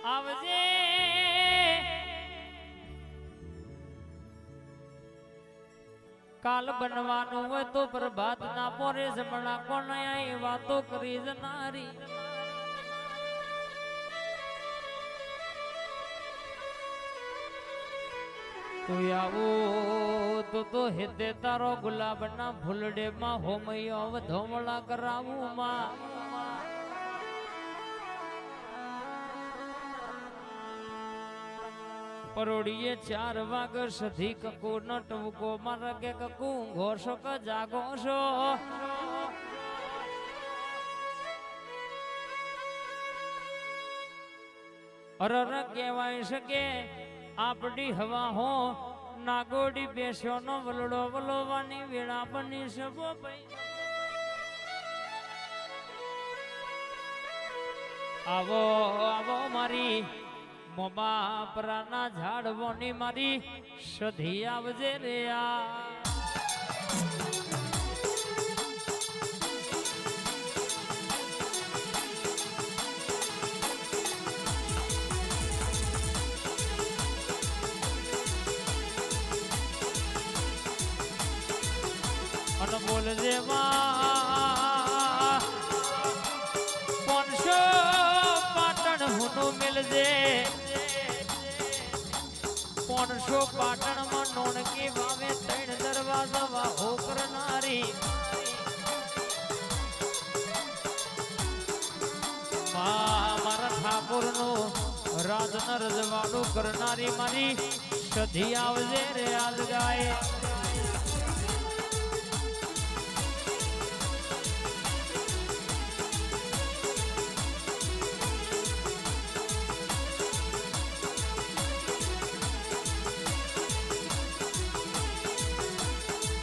આવજે કાલ બનવાનું હોય તો પ્રભાત ના પોરે જમણા કોણ એ વાતો કરી જનારી તો આવો તો હેતે તારો ગુલાબ ના ફૂલડે માં હોમયો ધોમળા કરાવું માં પરોડીએ 4 વાગ સધી કકુ નો ટવકો મારા કે કકુ ઘોષો ક જાગો છો અરર કહેવાય શકે આપડી હવા હો નાગોડી બેસ્યો નો વલડો વલોવાની વેળા બની શકો ભાઈ આવો આવો મારી મોબા પરાના ઝાડવોની મારી સધી આવજે રે આ અને બોલજે માં 500 પાટણ હુનું મિલજે 500 પાટણ માં નોણકી વાવે 3 દરવાજા વાહો કરનારી મારા ઠાકોર નું રાજ ન રજવાડું કરનારી મારી સધી આવજે રે આજ ગાય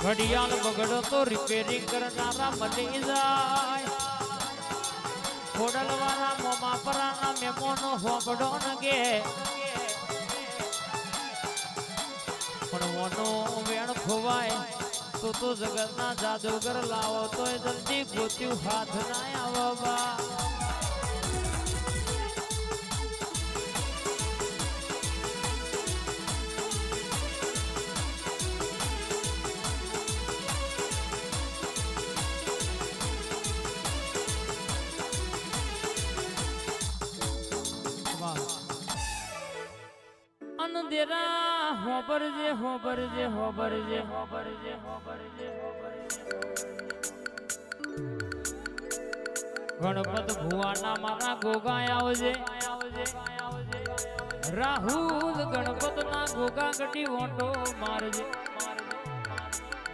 ઘડિયાળ બગડો તો રિપેરિંગ કરનારા મળી જાય ખોડલ વાળા મોમા પરાના મેમોનો હોબડો નગે પણ મોનો વેણ ખોવાય તો જગતના જાદુગર લાવો તો જલ્દી ગોત્યું હાથ ના આવવા અંધેરા હોબરજે હોબરજે હોબરજે હોબરજે હોબરજે ગણપત ભુવાના મારા ગોગા આવજે રાહુલ ગણપત ના ગોગા ગટી ઓટો મારજે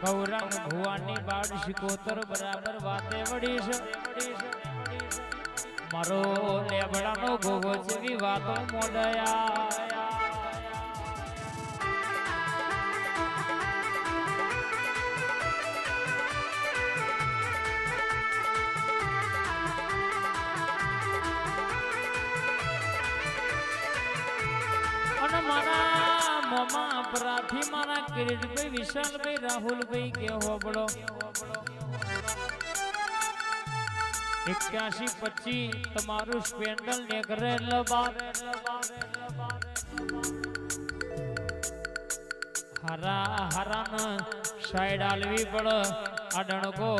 ગૌરંગ ભુવાની બાળ શિકોતર બરાબર વાતે વડીશ મારો લેબડાનો ગોગો જેવી વાતો મોડયા મારા મોમા અપરાધી મારા કિરીટભાઈ વિશાલભાઈ રાહુલભાઈ કે હોબળો 8125 તમારું સ્પેન્ડલ નેકરે હારાન સાઈડ આલવી પડ આડણકો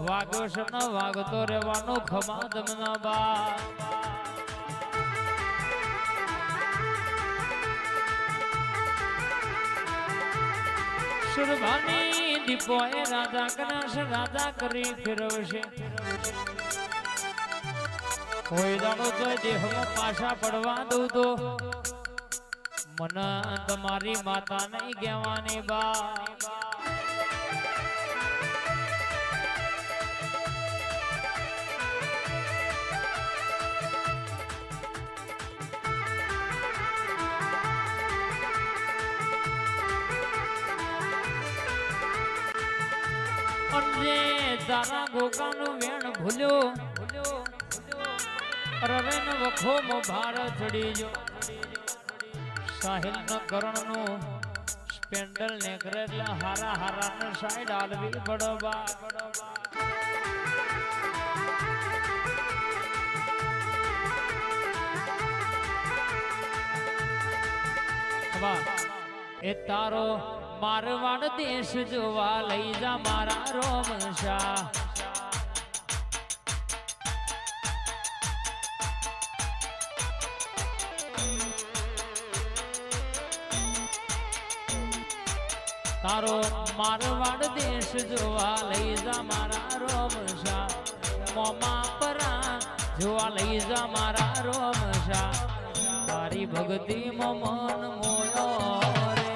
વાગ્યો છે ન વાગતો રહેવાનો ખમા દમના બા સુરભાની દીપોએ રાજા કનાશ રાજા કરી ફેરવશે કોઈ દાડો તો દેહમાં પાછા પડવા દઉં તો મને તમારી માતા નહીં કહેવાની બા તારા ગોગાનું વેણ ભૂલ્યો રવેન વખો મો ભાર ચડી જો સાહિલ ન કરણ નું સ્પેન્ડલ નેકરે એટલે હારા ને સાઈડ આલવી પડવા એ તારો મારવાડ દેશ જોવા લઈ જા મારા રોમશા. તારો મારવાડ દેશ જોવા લઈ જા મારા રોમશા. મોમા પરા જોવા લઈ જા મારા રોમશા. તારી ભક્તિ મન મોયો રે.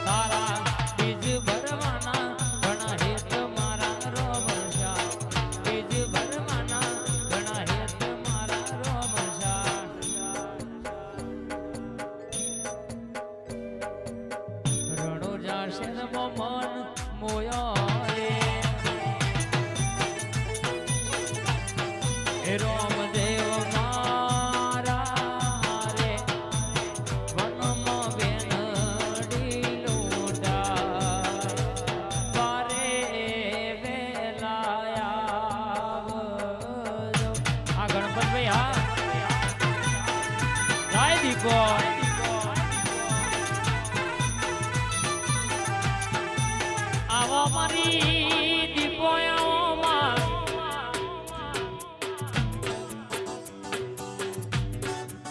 તારા બીજ ભરવાના ઘણા હેત મારા રોમશા. બીજ ભરવાના ઘણા હેત મારા રોમશા. રણુજા શેરમાં મન મોયો રે. હે રામદેવ મારા રે વનમાં બેનડી લોટા. વારે વેલા આવજો. આ ગણપતભાઈ હા ગાય દીકો. આવો મારી દીપોયાઓમાં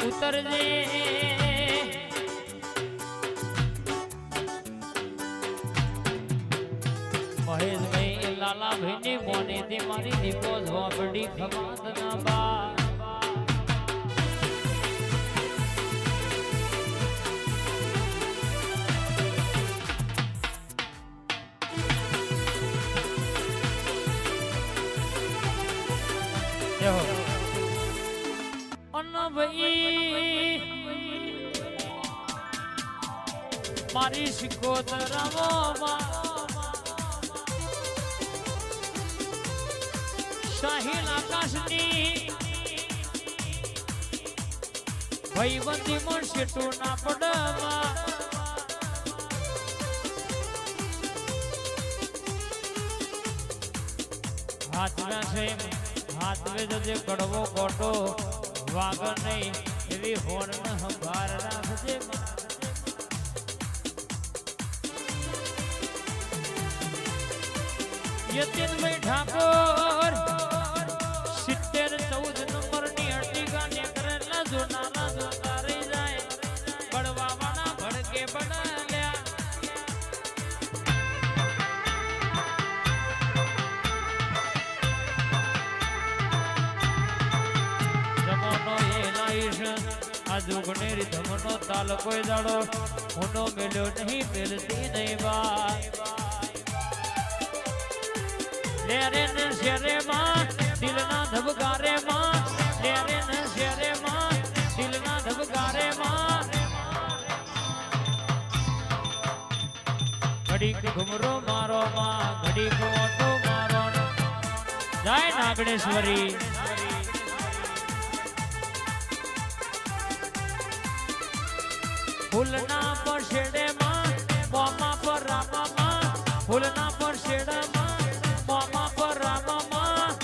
ઉતરજે. મહેશભાઈ લાલાભાઈની મોનેથી મારી દીપો ઝોપડી ખમાત ના બા. મારી શિકોતરામાં શાહીન આકાશની ભાઈબંધીમાં શેટું ના પડમાં. હાથમાં છે હાથવે જજે કડવો કોટો વાગ નહીં એવી હોર્ન સંભાર રાખજે. યતીનભાઈ ઠાકોર 70-14 નંબરની અર્ટિગા ને કરેલા જોનારા જોતા રહી જાય. બળવાવાના ભડકે બળલ્યા. જમોનો એ લાઈશ આ જોગણેરી ધમનો તાલ કોઈ દાડો ઊનો મેલ્યો નહીં મેલતી નહીં બા. લેરે ને શેરે માં દિલના ધબકારે માં. લેરે ને શેરે માં દિલના ધબકારે માં. ઘડીક ઘુમરો મારો માં ઘડીક ઓટો મારો. જય નાગણેશ્વરી. ફૂલના પર શેડે માં મોમા પર રામા માં. ફૂલના પર શેડે માં મોમા પર રામા માં.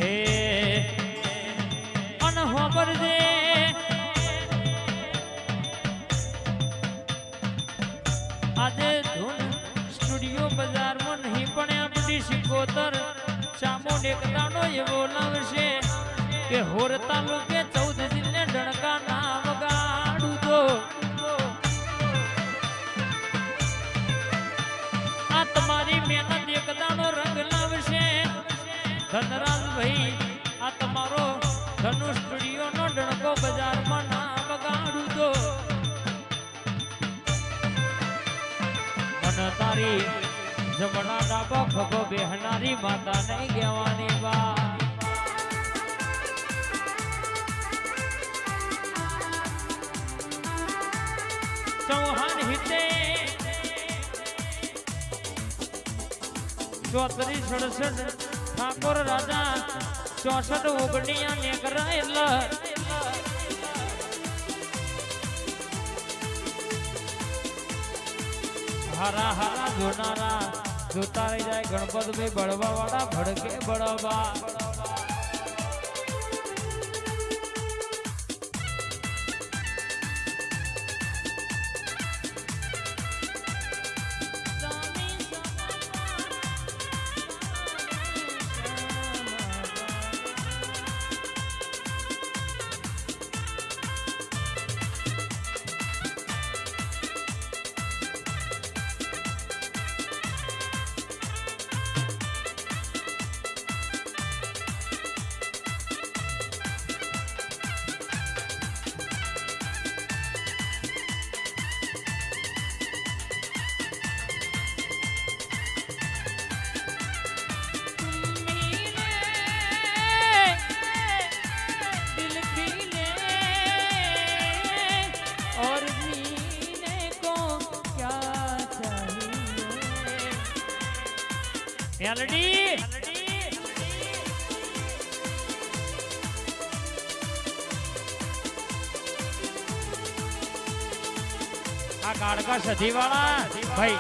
એ અનહોબર દે આજે ધૂન સ્ટુડિયો બજારમાં નહીં પણ આપણી શિકોતર ચામુંડ એક દાડો એવો લાવશે કે હોર તાલુકે 14 જિલ્લે ડણકા ના વગાડું તો. આ તમારી મહેનત એક દાડો રંગ લાવશે. ધનરાજભાઈ આ તમારો ધનુ સ્ટુડિયો નો ડણકો બજારમાં ના વગાડું તો. મને તારી જમણા ડાબા ખભો બેહનારી માતા નહીં કહેવાની બા. ચૌહાણ હિતે 34-67 ઠાકોર રાજા 64-19 ને કરાયેલા हरा हरा जोनारा जोता रही जाए गणपत भाई बड़वा वाला भड़के बड़वा आ गाड़का सधी वाला भाई